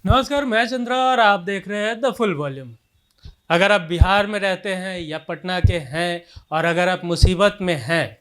नमस्कार, मैं चंद्रा और आप देख रहे हैं द फुल वॉल्यूम। अगर आप बिहार में रहते हैं या पटना के हैं और अगर आप मुसीबत में हैं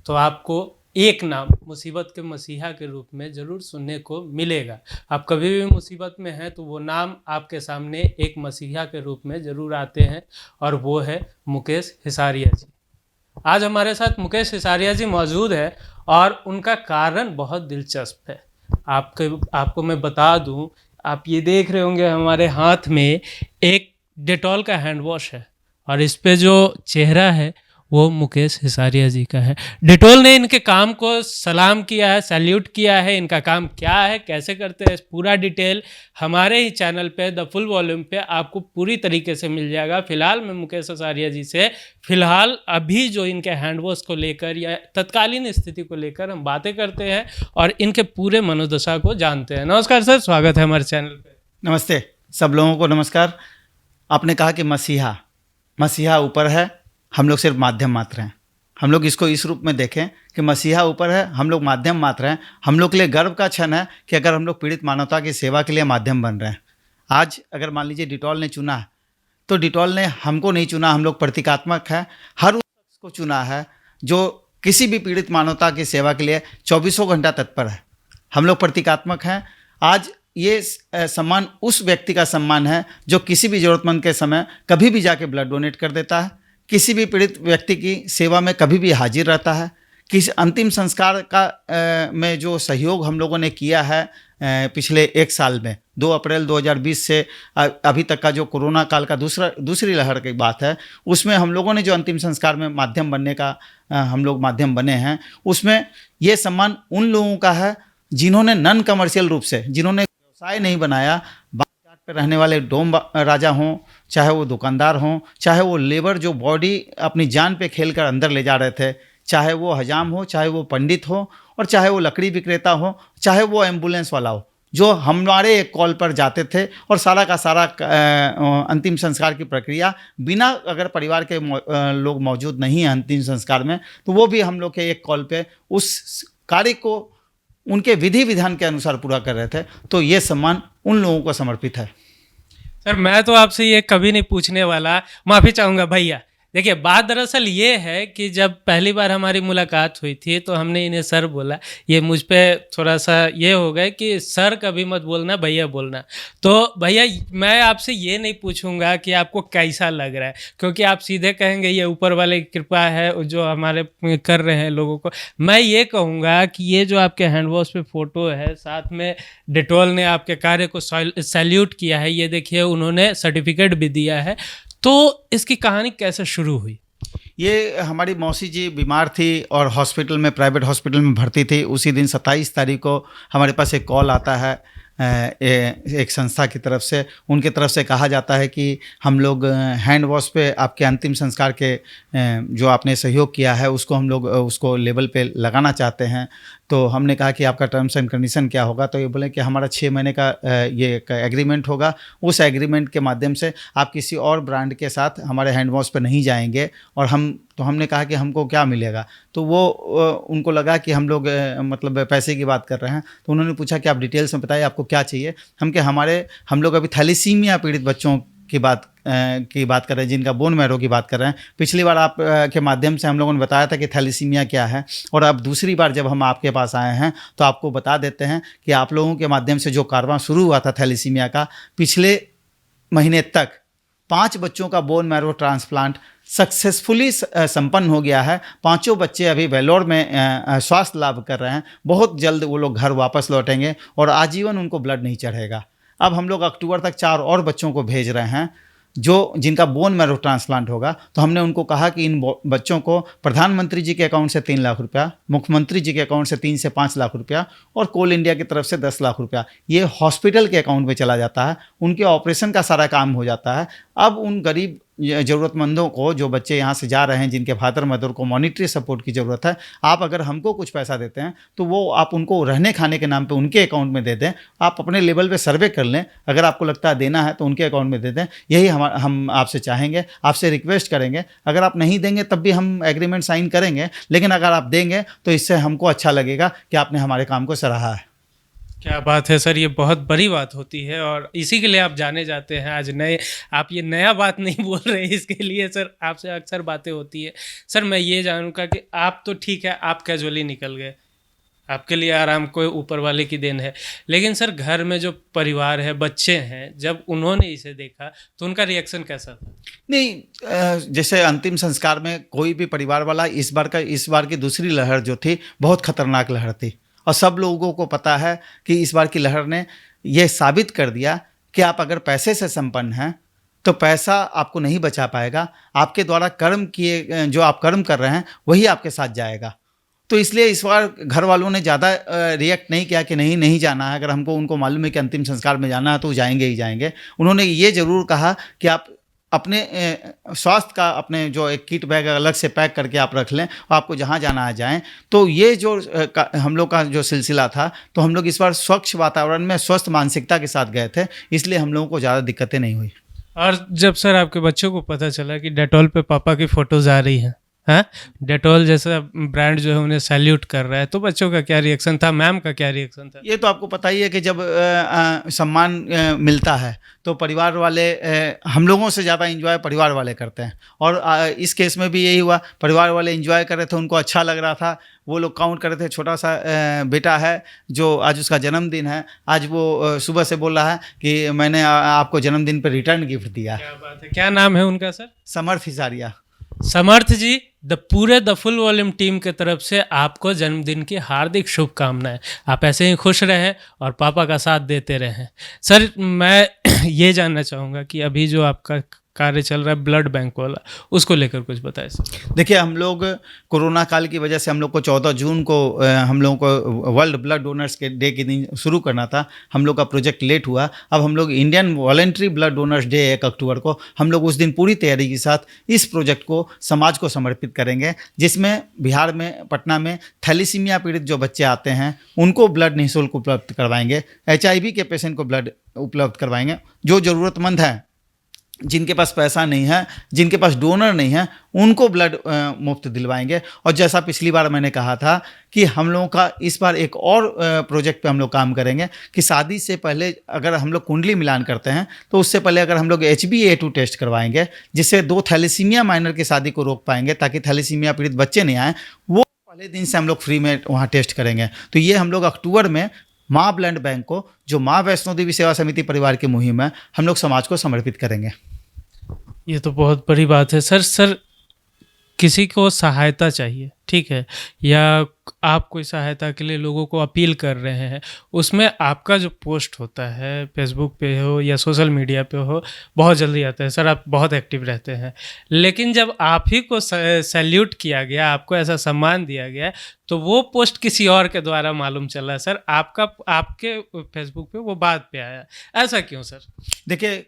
तो आपको एक नाम मुसीबत के मसीहा के रूप में ज़रूर सुनने को मिलेगा। आप कभी भी मुसीबत में हैं तो वो नाम आपके सामने एक मसीहा के रूप में ज़रूर आते हैं और वो है मुकेश हिसारिया जी। आज हमारे साथ मुकेश हिसारिया जी मौजूद है और उनका कारण बहुत दिलचस्प है। आपको मैं बता दूं, आप ये देख रहे होंगे हमारे हाथ में एक डेटॉल का हैंड वॉश है और इस पे जो चेहरा है वो मुकेश हिसारिया जी का है। डेटॉल ने इनके काम को सलाम किया है, सैल्यूट किया है। इनका काम क्या है, कैसे करते हैं, पूरा डिटेल हमारे ही चैनल पे द फुल वॉल्यूम पे आपको पूरी तरीके से मिल जाएगा। फिलहाल मैं मुकेश हिसारिया जी से अभी जो इनके हैंड वॉश को लेकर या तत्कालीन स्थिति को लेकर हम बातें करते हैं और इनके पूरे मनोदशा को जानते हैं। नमस्कार सर, स्वागत है हमारे चैनल पे। नमस्ते सब लोगों को नमस्कार। आपने कहा कि मसीहा ऊपर है, हम लोग सिर्फ माध्यम मात्र हैं। हम लोग इसको इस रूप में देखें कि मसीहा ऊपर है, हम लोग माध्यम मात्र हैं। हम लोग के लिए गर्व का क्षण है कि अगर हम लोग पीड़ित मानवता की सेवा के लिए माध्यम बन रहे हैं। आज अगर मान लीजिए डिटॉल ने चुना है तो डिटॉल ने हमको नहीं चुना, हम लोग प्रतीकात्मक है। हर उस शख्स को चुना है जो किसी भी पीड़ित मानवता की सेवा के लिए 24 घंटा तत्पर है। हम लोग प्रतीकात्मक हैं। आज ये सम्मान उस व्यक्ति का सम्मान है जो किसी भी ज़रूरतमंद के समय कभी भी जाके ब्लड डोनेट कर देता है, किसी भी पीड़ित व्यक्ति की सेवा में कभी भी हाजिर रहता है। किसी अंतिम संस्कार का में जो सहयोग हम लोगों ने किया है पिछले एक साल में, 2 अप्रैल 2020 से अभी तक का जो कोरोना काल का दूसरी लहर की बात है, उसमें हम लोगों ने जो अंतिम संस्कार में माध्यम बनने का हम लोग माध्यम बने हैं, उसमें ये सम्मान उन लोगों का है जिन्होंने नॉन कमर्शियल रूप से, जिन्होंने व्यवसाय नहीं बनाया, बाजार पर रहने वाले डोम राजा हों, चाहे वो दुकानदार हों, चाहे वो लेबर जो बॉडी अपनी जान पे खेल कर अंदर ले जा रहे थे, चाहे वो हजाम हो, चाहे वो पंडित हो, और चाहे वो लकड़ी विक्रेता हो, चाहे वो एम्बुलेंस वाला हो, जो हमारे एक कॉल पर जाते थे और सारा का सारा अंतिम संस्कार की प्रक्रिया बिना, अगर परिवार के लोग मौजूद नहीं हैं अंतिम संस्कार में, तो वो भी हम लोग के एक कॉल पे उस कार्य को उनके विधि विधान के अनुसार पूरा कर रहे थे। तो ये सम्मान उन लोगों को समर्पित है। सर, मैं तो आपसे ये कभी नहीं पूछने वाला, माफ़ी चाहूँगा भैया। देखिए, बात दरअसल ये है कि जब पहली बार हमारी मुलाकात हुई थी तो हमने इन्हें सर बोला। ये मुझ पे थोड़ा सा ये हो गया कि सर कभी मत बोलना, भैया बोलना। तो भैया, मैं आपसे ये नहीं पूछूंगा कि आपको कैसा लग रहा है, क्योंकि आप सीधे कहेंगे ये ऊपर वाले की कृपा है जो हमारे कर रहे हैं लोगों को। मैं ये कहूँगा कि ये जो आपके हैंड वॉश पे फ़ोटो है, साथ में डेटॉल ने आपके कार्य को सैल्यूट किया है, ये देखिए उन्होंने सर्टिफिकेट भी दिया है। तो इसकी कहानी कैसे शुरू हुई? ये हमारी मौसी जी बीमार थी और हॉस्पिटल में, प्राइवेट हॉस्पिटल में भर्ती थी। उसी दिन 27 तारीख को हमारे पास एक कॉल आता है एक संस्था की तरफ से। उनके तरफ से कहा जाता है कि हम लोग हैंड वॉश पे आपके अंतिम संस्कार के जो आपने सहयोग किया है उसको हम लोग उसको लेबल पे लगाना चाहते हैं। तो हमने कहा कि आपका टर्म्स एंड कंडीशन क्या होगा? तो ये बोले कि हमारा 6 महीने का ये एक एग्रीमेंट होगा। उस एग्रीमेंट के माध्यम से आप किसी और ब्रांड के साथ हमारे हैंड वॉश पे नहीं जाएंगे। और हमने कहा कि हमको क्या मिलेगा? तो वो उनको लगा कि हम लोग मतलब पैसे की बात कर रहे हैं। तो उन्होंने पूछा कि आप डिटेल्स में बताइए आपको क्या चाहिए। हम लोग अभी थैलीसीमिया पीड़ित बच्चों की बात कर रहे हैं, जिनका बोन मैरो की बात कर रहे हैं। पिछली बार आप के माध्यम से हम लोगों ने बताया था कि थैलीसीमिया क्या है, और अब दूसरी बार जब हम आपके पास आए हैं तो आपको बता देते हैं कि आप लोगों के माध्यम से जो कारवां शुरू हुआ था थैलीसीमिया का, पिछले महीने तक 5 बच्चों का बोन मैरो ट्रांसप्लांट सक्सेसफुली संपन्न हो गया है। 5 बच्चे अभी वेलोर में स्वास्थ्य लाभ कर रहे हैं। बहुत जल्द वो लोग घर वापस लौटेंगे और आजीवन उनको ब्लड नहीं चढ़ेगा। अब हम लोग अक्टूबर तक 4 और बच्चों को भेज रहे हैं जिनका बोन मैरो ट्रांसप्लांट होगा। तो हमने उनको कहा कि इन बच्चों को प्रधानमंत्री जी के अकाउंट से 3 लाख रुपया, मुख्यमंत्री जी के अकाउंट से 3 से 5 लाख रुपया और कोल इंडिया की तरफ से 10 लाख रुपया ये हॉस्पिटल के अकाउंट में चला जाता है। उनके ऑपरेशन का सारा काम हो जाता है। अब उन गरीब ज़रूरतमंदों को, जो बच्चे यहाँ से जा रहे हैं जिनके फादर मदर को मॉनिटरी सपोर्ट की ज़रूरत है, आप अगर हमको कुछ पैसा देते हैं तो वो आप उनको रहने खाने के नाम पे उनके अकाउंट में दे दें। आप अपने लेवल पे सर्वे कर लें, अगर आपको लगता है देना है तो उनके अकाउंट में दे दें। यही हम आपसे चाहेंगे, आपसे रिक्वेस्ट करेंगे। अगर आप नहीं देंगे तब भी हम एग्रीमेंट साइन करेंगे, लेकिन अगर आप देंगे तो इससे हमको अच्छा लगेगा कि आपने हमारे काम को सराहा है। क्या बात है सर, ये बहुत बड़ी बात होती है और इसी के लिए आप जाने जाते हैं। आज नए आप ये नया बात नहीं बोल रहे, इसके लिए सर आपसे अक्सर बातें होती है। सर मैं ये जानूँगा कि आप तो ठीक है, आप कैजुअली निकल गए, आपके लिए आराम कोई ऊपर वाले की देन है, लेकिन सर घर में जो परिवार है, बच्चे हैं, जब उन्होंने इसे देखा तो उनका रिएक्शन कैसा था? नहीं, जैसे अंतिम संस्कार में कोई भी परिवार वाला, इस बार की दूसरी लहर जो थी बहुत खतरनाक लहर थी, और सब लोगों को पता है कि इस बार की लहर ने यह साबित कर दिया कि आप अगर पैसे से संपन्न हैं तो पैसा आपको नहीं बचा पाएगा। आपके द्वारा कर्म किए, जो आप कर्म कर रहे हैं वही आपके साथ जाएगा। तो इसलिए इस बार घर वालों ने ज़्यादा रिएक्ट नहीं किया कि नहीं नहीं जाना है। अगर हमको उनको मालूम है कि अंतिम संस्कार में जाना है तो जाएंगे ही जाएंगे। उन्होंने ये ज़रूर कहा कि आप अपने स्वास्थ्य का, अपने जो एक किट बैग अलग से पैक करके आप रख लें, और आपको जहाँ जाना है जाएं। तो ये जो हम लोग का जो सिलसिला था, तो हम लोग इस बार स्वच्छ वातावरण में स्वस्थ मानसिकता के साथ गए थे, इसलिए हम लोगों को ज़्यादा दिक्कतें नहीं हुई। और जब सर आपके बच्चों को पता चला कि डेटॉल पे पापा की फ़ोटोज़ आ रही हैं, हाँ, डेटॉल जैसा ब्रांड जो है उन्हें सैल्यूट कर रहा है, तो बच्चों का क्या रिएक्शन था, मैम का क्या रिएक्शन था? ये तो आपको पता ही है कि जब सम्मान मिलता है तो परिवार वाले, हम लोगों से ज़्यादा एंजॉय परिवार वाले करते हैं। और इस केस में भी यही हुआ, परिवार वाले एंजॉय कर रहे थे, उनको अच्छा लग रहा था। वो लोग काउंट कर रहे थे, छोटा सा बेटा है जो आज उसका जन्मदिन है, आज वो सुबह से बोल रहा है कि मैंने आपको जन्मदिन पर रिटर्न गिफ्ट दिया। क्या बात है, क्या नाम है उनका sir? Samarth Hisaria. Samarth ji, the Full Volume team के तरफ से आपको जन्मदिन की हार्दिक शुभकामनाएं। आप ऐसे ही खुश रहें और पापा का साथ देते रहें। सर मैं ये जानना चाहूँगा कि अभी जो आपका कार्य चल रहा है ब्लड बैंक वाला, उसको लेकर कुछ बताएं सर। देखिए, हम लोग कोरोना काल की वजह से हम लोग को 14 जून को हम लोगों को वर्ल्ड ब्लड डोनर्स के डे के दिन शुरू करना था। हम लोग का प्रोजेक्ट लेट हुआ। अब हम लोग Indian voluntary blood donors day 1 अक्टूबर को हम लोग उस दिन पूरी तैयारी के साथ इस प्रोजेक्ट को समाज को समर्पित करेंगे, जिसमें बिहार में, पटना में थैलीसीमिया पीड़ित जो बच्चे आते हैं उनको ब्लड निःशुल्क उपलब्ध करवाएंगे। HIV के पेशेंट को ब्लड उपलब्ध करवाएंगे। जो ज़रूरतमंद हैं, जिनके पास पैसा नहीं है, जिनके पास डोनर नहीं है, उनको ब्लड मुफ्त दिलवाएंगे। और जैसा पिछली बार मैंने कहा था कि हम लोगों का इस बार एक और प्रोजेक्ट पे हम लोग काम करेंगे कि शादी से पहले अगर हम लोग कुंडली मिलान करते हैं तो उससे पहले अगर हम लोग HbA2 टेस्ट करवाएंगे, जिससे 2 थैलेसीमिया माइनर की शादी को रोक पाएंगे, ताकि थैलेसीमिया पीड़ित बच्चे नहीं आए। वो पहले दिन से हम लोग फ्री में वहाँ टेस्ट करेंगे। तो ये हम लोग अक्टूबर में माँ ब्लड बैंक को, जो माँ वैष्णो देवी सेवा समिति परिवार की मुहिम है, हम लोग समाज को समर्पित करेंगे। ये तो बहुत बड़ी बात है सर किसी को सहायता चाहिए, ठीक है, या आप कोई सहायता के लिए लोगों को अपील कर रहे हैं, उसमें आपका जो पोस्ट होता है फेसबुक पे हो या सोशल मीडिया पे हो, बहुत जल्दी आता है सर, आप बहुत एक्टिव रहते हैं। लेकिन जब आप ही को सैल्यूट किया गया, आपको ऐसा सम्मान दिया गया, तो वो पोस्ट किसी और के द्वारा मालूम चला सर, आपके फेसबुक पे वो बात पे आया, ऐसा क्यों सर? देखिए,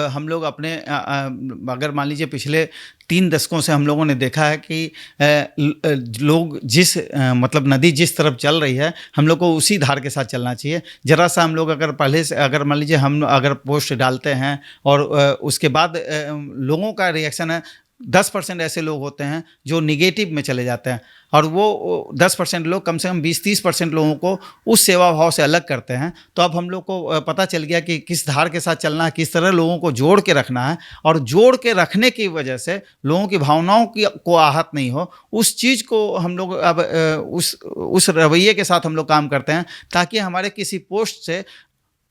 हम लोग अपने अगर मान लीजिए पिछले 3 दशकों से हम लोगों ने देखा है कि लोग जिस मतलब नदी जिस तरफ चल रही है, हम लोग को उसी धार के साथ चलना चाहिए। ज़रा सा हम लोग अगर पहले से, अगर मान लीजिए हम अगर पोस्ट डालते हैं और उसके बाद लोगों का रिएक्शन है, 10% ऐसे लोग होते हैं जो निगेटिव में चले जाते हैं, और वो 10% लोग कम से कम 20-30% लोगों को उस सेवा भाव से अलग करते हैं। तो अब हम लोग को पता चल गया कि किस धार के साथ चलना है, किस तरह लोगों को जोड़ के रखना है, और जोड़ के रखने की वजह से लोगों की भावनाओं को आहत नहीं हो, उस चीज़ को हम लोग अब उस रवैये के साथ हम लोग काम करते हैं, ताकि हमारे किसी पोस्ट से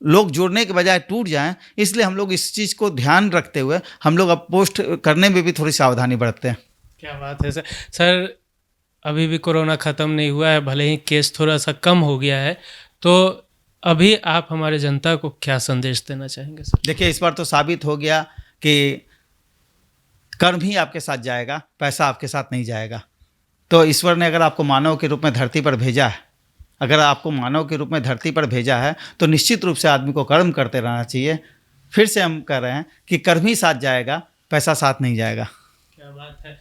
लोग जुड़ने के बजाय टूट जाएं। इसलिए हम लोग इस चीज़ को ध्यान रखते हुए हम लोग अब पोस्ट करने में भी थोड़ी सावधानी बरतते हैं। क्या बात है सर अभी भी कोरोना ख़त्म नहीं हुआ है, भले ही केस थोड़ा सा कम हो गया है, तो अभी आप हमारे जनता को क्या संदेश देना चाहेंगे सर? देखिए, इस बार तो साबित हो गया कि कर्म ही आपके साथ जाएगा, पैसा आपके साथ नहीं जाएगा। तो ईश्वर ने अगर आपको मानव के रूप में धरती पर भेजा है, अगर आपको मानव के रूप में धरती पर भेजा है, तो निश्चित रूप से आदमी को कर्म करते रहना चाहिए। फिर से हम कह रहे हैं कि कर्म ही साथ जाएगा, पैसा साथ नहीं जाएगा। क्या बात है।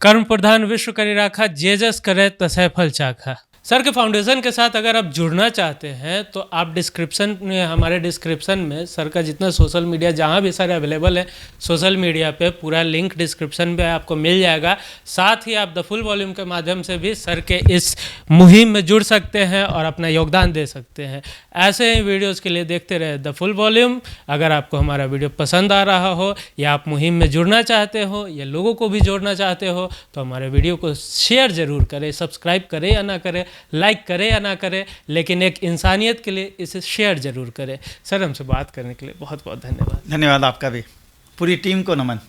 कर्म प्रधान विश्व करी राखा, जे जस करे तसै फल चाखा। सर के फाउंडेशन के साथ अगर आप जुड़ना चाहते हैं तो आप डिस्क्रिप्शन में, हमारे डिस्क्रिप्शन में सर का जितना सोशल मीडिया जहाँ भी सर अवेलेबल है सोशल मीडिया पे, पूरा लिंक डिस्क्रिप्शन में आपको मिल जाएगा। साथ ही आप द फुल वॉल्यूम के माध्यम से भी सर के इस मुहिम में जुड़ सकते हैं और अपना योगदान दे सकते हैं। ऐसे ही वीडियोस के लिए देखते रहे द फुल वॉल्यूम। अगर आपको हमारा वीडियो पसंद आ रहा हो या आप मुहिम में जुड़ना चाहते हो या लोगों को भी जोड़ना चाहते हो तो हमारे वीडियो को शेयर ज़रूर करें, सब्सक्राइब करें या ना करें, लाइक करें या ना करें, लेकिन एक इंसानियत के लिए इसे शेयर ज़रूर करें। सर, हमसे बात करने के लिए बहुत बहुत धन्यवाद। धन्यवाद आपका भी, पूरी टीम को नमन।